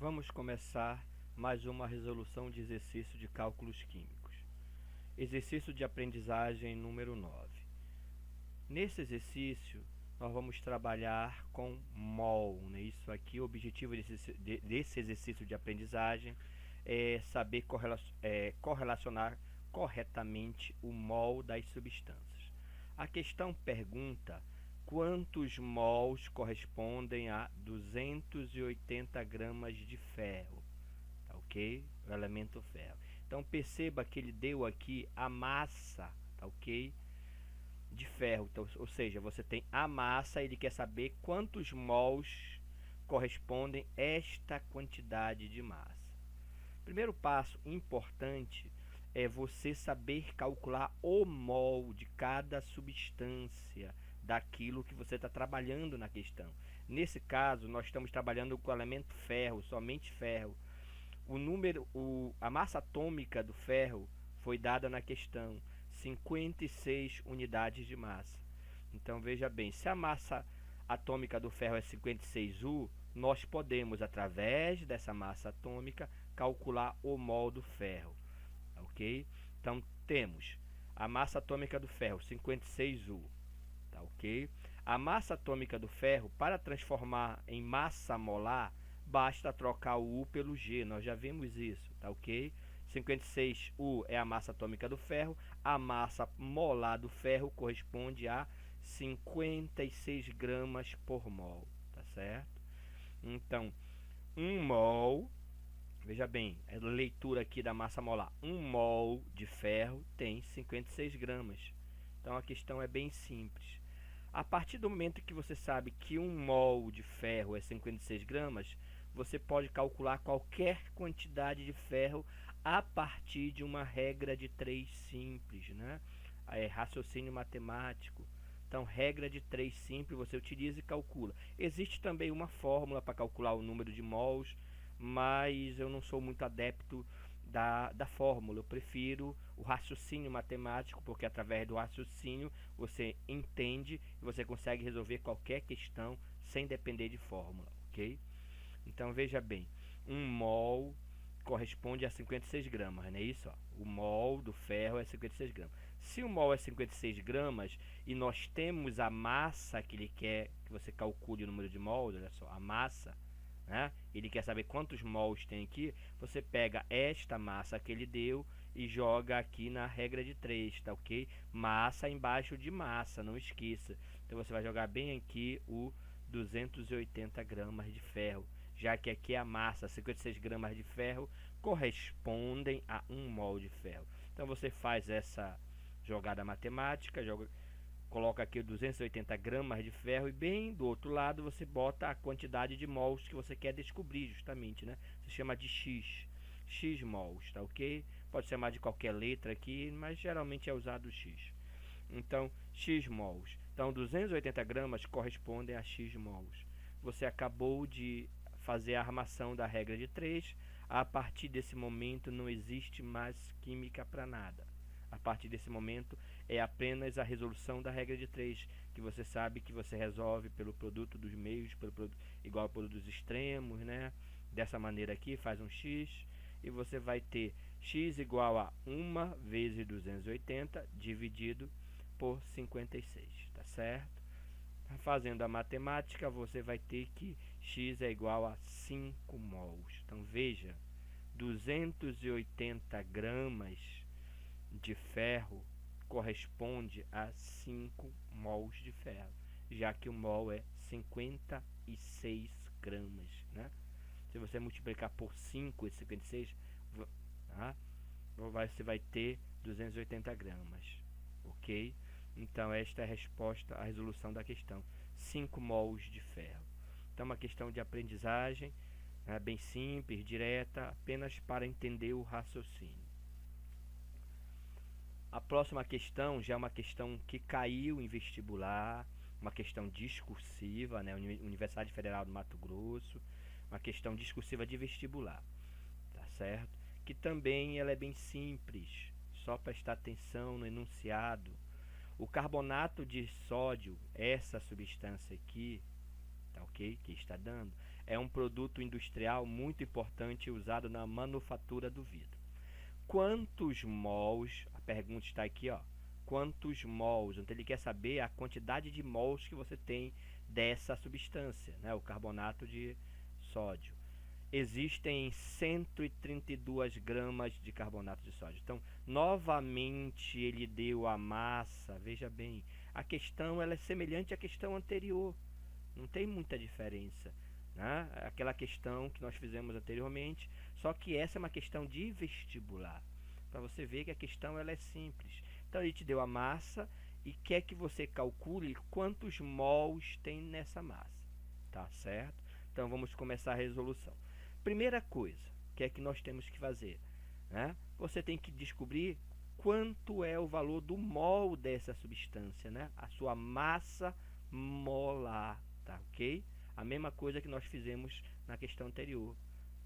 Vamos começar mais uma resolução de exercício de cálculos químicos. Exercício de aprendizagem número 9. Nesse exercício, nós vamos trabalhar com mol. Né? Isso aqui, o objetivo desse exercício de aprendizagem é saber correlacionar corretamente o mol das substâncias. A questão pergunta quantos mols correspondem a 280 gramas de ferro, tá ok? O elemento ferro. Então perceba que ele deu aqui a massa, tá ok? De ferro, então, ou seja, você tem a massa, ele quer saber quantos mols correspondem a esta quantidade de massa. Primeiro passo importante é você saber calcular o mol de cada substância daquilo que você está trabalhando na questão. Nesse caso, nós estamos trabalhando com o elemento ferro, somente ferro. A massa atômica do ferro foi dada na questão, 56 unidades de massa. Então veja bem, se a massa atômica do ferro é 56U, nós podemos, através dessa massa atômica, calcular o mol do ferro, ok? Então temos a massa atômica do ferro, 56U, tá ok? A massa atômica do ferro, para transformar em massa molar, basta trocar o U pelo G, nós já vimos isso, tá ok? 56U é a massa atômica do ferro, a massa molar do ferro corresponde a 56 gramas por mol, tá certo? Então, 1 mol, veja bem, a leitura aqui da massa molar, 1 mol de ferro tem 56 gramas. Então a questão é bem simples. A partir do momento que você sabe que 1 mol de ferro é 56 gramas, você pode calcular qualquer quantidade de ferro a partir de uma regra de 3 simples, né? É raciocínio matemático. Então, regra de 3 simples, você utiliza e calcula. Existe também uma fórmula para calcular o número de mols, mas eu não sou muito adepto da fórmula. Eu prefiro o raciocínio matemático, porque através do raciocínio você entende e você consegue resolver qualquer questão sem depender de fórmula, ok? Então veja bem, 1 mol corresponde a 56 gramas, não é isso? Ó? O mol do ferro é 56 gramas. Se o mol é 56 gramas e nós temos a massa que ele quer que você calcule o número de mols, olha só, a massa, né? Ele quer saber quantos mols tem aqui, você pega esta massa que ele deu e joga aqui na regra de 3, tá ok? Massa embaixo de massa, não esqueça. Então você vai jogar bem aqui o 280 gramas de ferro, já que aqui a massa, 56 gramas de ferro, correspondem a 1 mol de ferro. Então você faz essa jogada matemática, coloca aqui 280 gramas de ferro e bem do outro lado você bota a quantidade de mols que você quer descobrir justamente, né? Se chama de X mols, tá ok? Pode chamar de qualquer letra aqui, mas geralmente é usado o X. Então, X mols. Então, 280 gramas correspondem a X mols. Você acabou de fazer a armação da regra de 3. A partir desse momento não existe mais química para nada. A partir desse momento é apenas a resolução da regra de 3, que você sabe que você resolve pelo produto dos meios, pelo produto igual ao produto dos extremos, né? Dessa maneira aqui, faz um x e você vai ter x igual a 1 vezes 280 dividido por 56, tá certo? Fazendo a matemática, você vai ter que x é igual a 5 mols. Então veja, 280 gramas de ferro corresponde a 5 mols de ferro, já que o mol é 56 gramas, né? Se você multiplicar por 5 esse 56, tá? Você vai ter 280 gramas, ok? Então esta é a resposta, a resolução da questão, 5 mols de ferro. Então uma questão de aprendizagem, né, bem simples, direta, apenas para entender o raciocínio. A próxima questão já é uma questão que caiu em vestibular, uma questão discursiva, né, Universidade Federal do Mato Grosso, uma questão discursiva de vestibular, tá certo? Que também ela é bem simples, só prestar atenção no enunciado. O carbonato de sódio, essa substância aqui, tá ok? Que está dando, é um produto industrial muito importante usado na manufatura do vidro. Quantos mols, a pergunta está aqui, ó, quantos mols? Então ele quer saber a quantidade de mols que você tem dessa substância, né, o carbonato de sódio. Existem 132 gramas de carbonato de sódio. Então, novamente ele deu a massa. Veja bem, a questão ela é semelhante à questão anterior. Não tem muita diferença, né? Aquela questão que nós fizemos anteriormente, só que essa é uma questão de vestibular. Para você ver que a questão ela é simples. Então ele te deu a massa e quer que você calcule quantos mols tem nessa massa, tá certo? Então vamos começar a resolução. Primeira coisa, que é que nós temos que fazer, né? Você tem que descobrir quanto é o valor do mol dessa substância, né? A sua massa molar, tá ok? A mesma coisa que nós fizemos na questão anterior.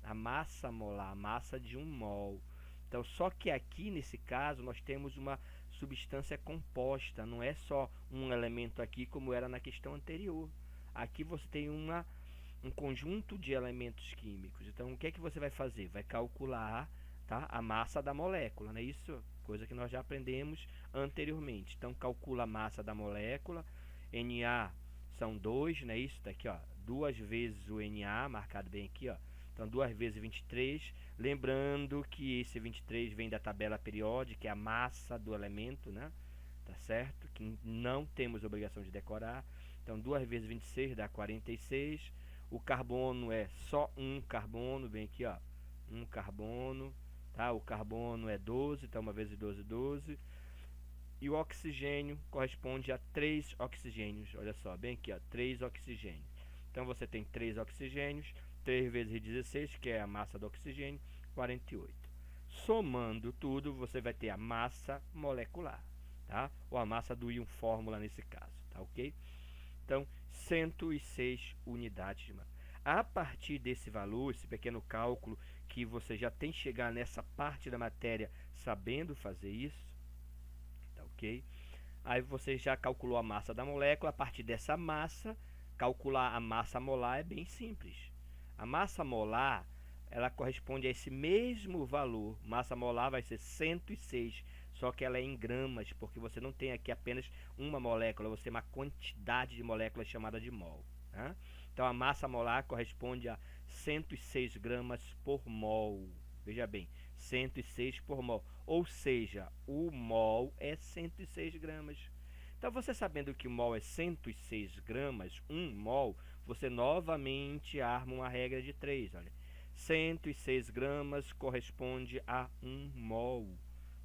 A massa molar, a massa de um mol. Então, só que aqui nesse caso nós temos uma substância composta, não é só um elemento aqui como era na questão anterior. Aqui você tem um conjunto de elementos químicos. Então, o que é que você vai fazer? Vai calcular, tá, a massa da molécula, não é isso? Coisa que nós já aprendemos anteriormente. Então, calcula a massa da molécula. Na são 2, não é isso? Tá aqui, ó, 2 vezes o Na, marcado bem aqui, ó. Então, 2 vezes 23. Lembrando que esse 23 vem da tabela periódica, que é a massa do elemento, né? Tá certo? Que não temos obrigação de decorar. Então, 2 vezes 26 dá 46. O carbono é só um carbono, bem aqui, ó, um carbono, tá? O carbono é 12, então 1 vezes 12, 12. E o oxigênio corresponde a 3 oxigênios, olha só, bem aqui, ó, 3 oxigênios. Então você tem 3 oxigênios, 3 vezes 16, que é a massa do oxigênio, 48. Somando tudo, você vai ter a massa molecular, tá? Ou a massa do íon fórmula nesse caso, tá ok? Então, 106 unidades de massa. A partir desse valor, esse pequeno cálculo, que você já tem que chegar nessa parte da matéria sabendo fazer isso, tá ok? Aí você já calculou a massa da molécula. A partir dessa massa, calcular a massa molar é bem simples. A massa molar, ela corresponde a esse mesmo valor. Massa molar vai ser 106, só que ela é em gramas, porque você não tem aqui apenas uma molécula, você tem uma quantidade de moléculas chamada de mol, né? Então a massa molar corresponde a 106 gramas por mol. Veja bem, 106 por mol, ou seja, o mol é 106 gramas. Então você sabendo que o mol é 106 gramas, 1 mol, você novamente arma uma regra de 3, olha. 106 gramas corresponde a 1 mol.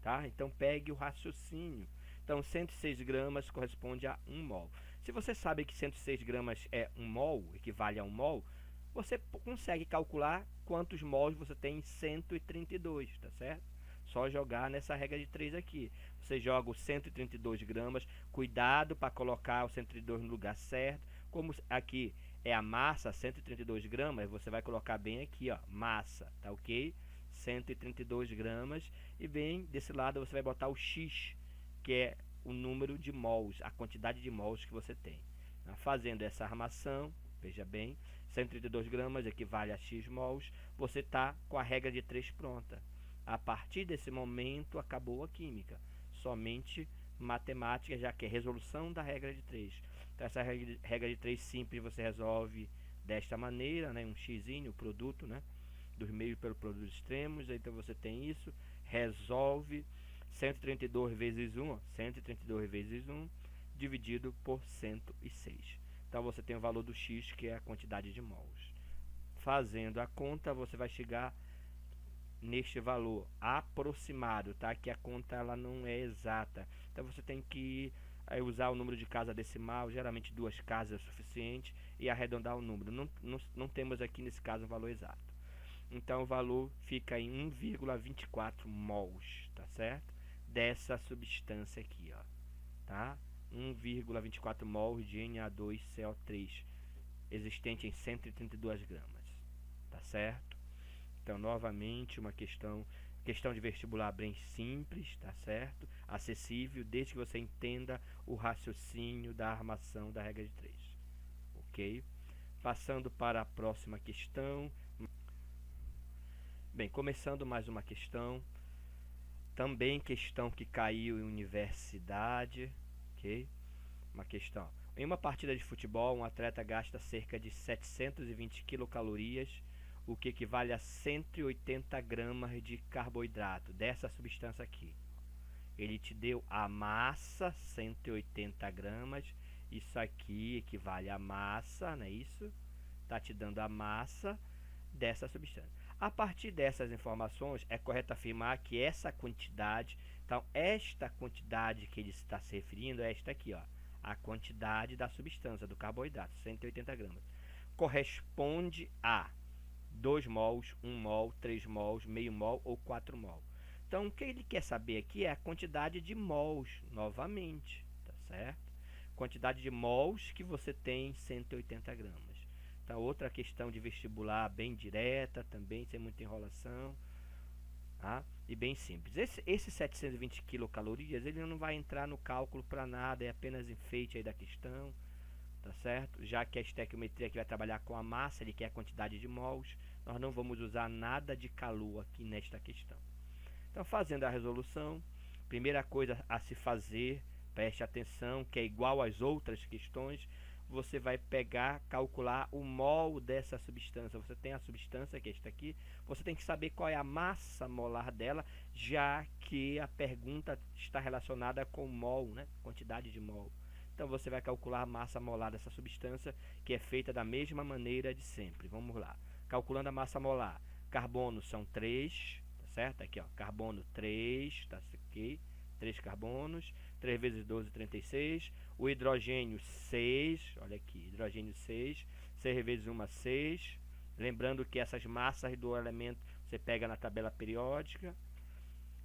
Tá? Então pegue o raciocínio. Então 106 gramas corresponde a 1 mol. Se você sabe que 106 gramas é 1 mol, equivale a 1 mol, você consegue calcular quantos mols você tem em 132, tá certo? Só jogar nessa regra de 3 aqui. Você joga os 132 gramas, cuidado para colocar o 132 no lugar certo. Como aqui é a massa, 132 gramas, você vai colocar bem aqui, ó, massa, tá ok? 132 gramas, e bem desse lado você vai botar o X, que é o número de mols, a quantidade de mols que você tem. Fazendo essa armação, veja bem, 132 gramas equivale a X mols, você está com a regra de 3 pronta. A partir desse momento acabou a química, somente matemática, já que é resolução da regra de 3. Então essa regra de 3 simples você resolve desta maneira, né, um xzinho, o produto, né, dos meios pelo produto extremos. Então você tem isso, resolve 132 vezes 1, 132 vezes 1 dividido por 106. Então você tem o valor do X, que é a quantidade de mols. Fazendo a conta, você vai chegar neste valor aproximado, tá? Que a conta ela não é exata. Então você tem que usar o número de casa decimal, geralmente 2 casas é o suficiente, e arredondar o número. Não temos aqui nesse caso um valor exato. Então o valor fica em 1,24 mols, tá certo? Dessa substância aqui, ó, tá? 1,24 mols de Na2CO3 existente em 132 gramas, tá certo? Então, novamente, uma questão de vestibular bem simples, tá certo? Acessível, desde que você entenda o raciocínio da armação da regra de 3, ok? Passando para a próxima questão. Bem, começando mais uma questão. Também questão que caiu em universidade, ok? Uma questão. Em uma partida de futebol, um atleta gasta cerca de 720 quilocalorias, o que equivale a 180 gramas de carboidrato dessa substância aqui. Ele te deu a massa, 180 gramas. Isso aqui equivale a massa, não é isso? Está te dando a massa dessa substância. A partir dessas informações, é correto afirmar que essa quantidade, então esta quantidade que ele está se referindo é esta aqui, ó, a quantidade da substância, do carboidrato, 180 gramas, corresponde a 2 mols, 1 mol, 3 mols, meio mol ou 4 mol. Então, o que ele quer saber aqui é a quantidade de mols, novamente, tá certo? Quantidade de mols que você tem em 180 gramas. Então, outra questão de vestibular bem direta, também sem muita enrolação, tá? E bem simples. Esse 720 quilocalorias, ele não vai entrar no cálculo para nada, é apenas enfeite aí da questão, tá certo? Já que a estequiometria aqui vai trabalhar com a massa, ele quer a quantidade de mols, nós não vamos usar nada de calor aqui nesta questão. Então, fazendo a resolução, primeira coisa a se fazer, preste atenção, que é igual às outras questões, você vai pegar, calcular o mol dessa substância. Você tem a substância, que é esta aqui, você tem que saber qual é a massa molar dela, já que a pergunta está relacionada com mol, né? Quantidade de mol. Então você vai calcular a massa molar dessa substância, que é feita da mesma maneira de sempre. Vamos lá. Calculando a massa molar. Carbono são 3, tá certo? Aqui, ó, carbono 3, tá aqui, 3 carbonos. 3 vezes 12, 36. O hidrogênio 6, olha aqui, hidrogênio 6. 6 vezes 1, 6. Lembrando que essas massas do elemento você pega na tabela periódica.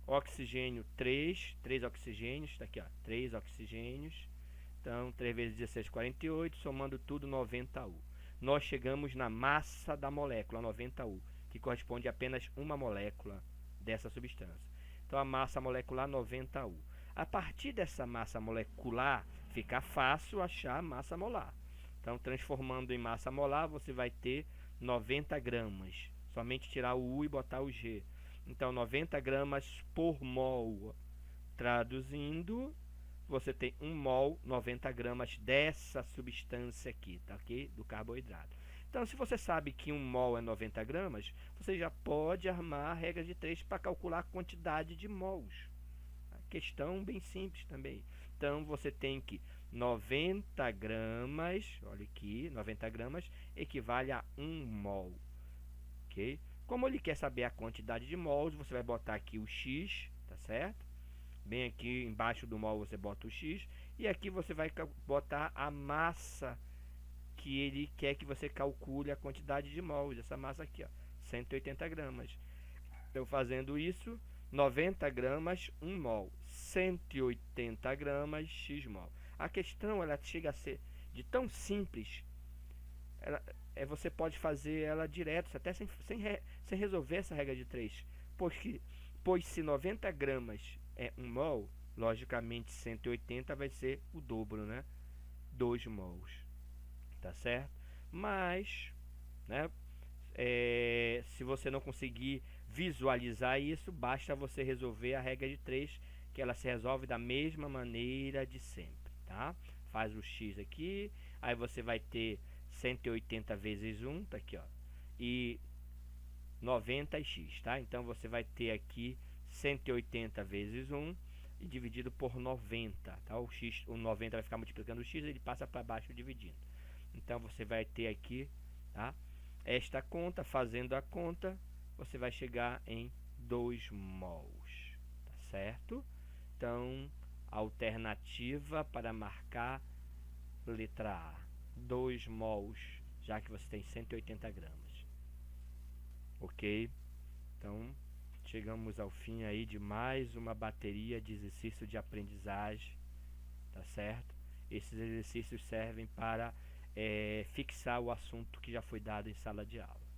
Oxigênio 3, 3 oxigênios, tá aqui, ó, 3 oxigênios. Então, 3 vezes 16, 48, somando tudo, 90 U. Nós chegamos na massa da molécula, 90 U, que corresponde a apenas uma molécula dessa substância. Então, a massa molecular, 90 U. A partir dessa massa molecular, fica fácil achar a massa molar. Então, transformando em massa molar, você vai ter 90 gramas. Somente tirar o U e botar o G. Então, 90 gramas por mol. Traduzindo, você tem 1 mol, 90 gramas dessa substância aqui, tá ok? Do carboidrato. Então, se você sabe que 1 mol é 90 gramas, você já pode armar a regra de 3 para calcular a quantidade de mols. Questão bem simples também. Então, você tem que 90 gramas, olha aqui, 90 gramas equivale a 1 mol, ok? Como ele quer saber a quantidade de mols, você vai botar aqui o X, tá certo? Bem aqui embaixo do mol você bota o X, e aqui você vai botar a massa que ele quer que você calcule a quantidade de mols, essa massa aqui, ó, 180 gramas. Então, fazendo isso, 90 gramas, 1 mol, 180 gramas, x mol. A questão, ela chega a ser de tão simples, você pode fazer ela direto, até sem resolver essa regra de 3. Pois se 90 gramas é 1 mol, logicamente 180 vai ser o dobro, né? 2 mols, tá certo? Mas, né, se você não conseguir visualizar isso, basta você resolver a regra de 3, que ela se resolve da mesma maneira de sempre, tá? Faz o x aqui, aí você vai ter 180 vezes 1, tá aqui, ó, e 90x, tá? Então você vai ter aqui 180 vezes 1 e dividido por 90, tá? O 90 vai ficar multiplicando o x, ele passa para baixo dividindo. Então você vai ter aqui, tá? Esta conta, fazendo a conta, você vai chegar em 2 mols, tá certo? Então, alternativa para marcar letra A, 2 mols, já que você tem 180 gramas. Ok? Então, chegamos ao fim aí de mais uma bateria de exercício de aprendizagem, tá certo? Esses exercícios servem para fixar o assunto que já foi dado em sala de aula.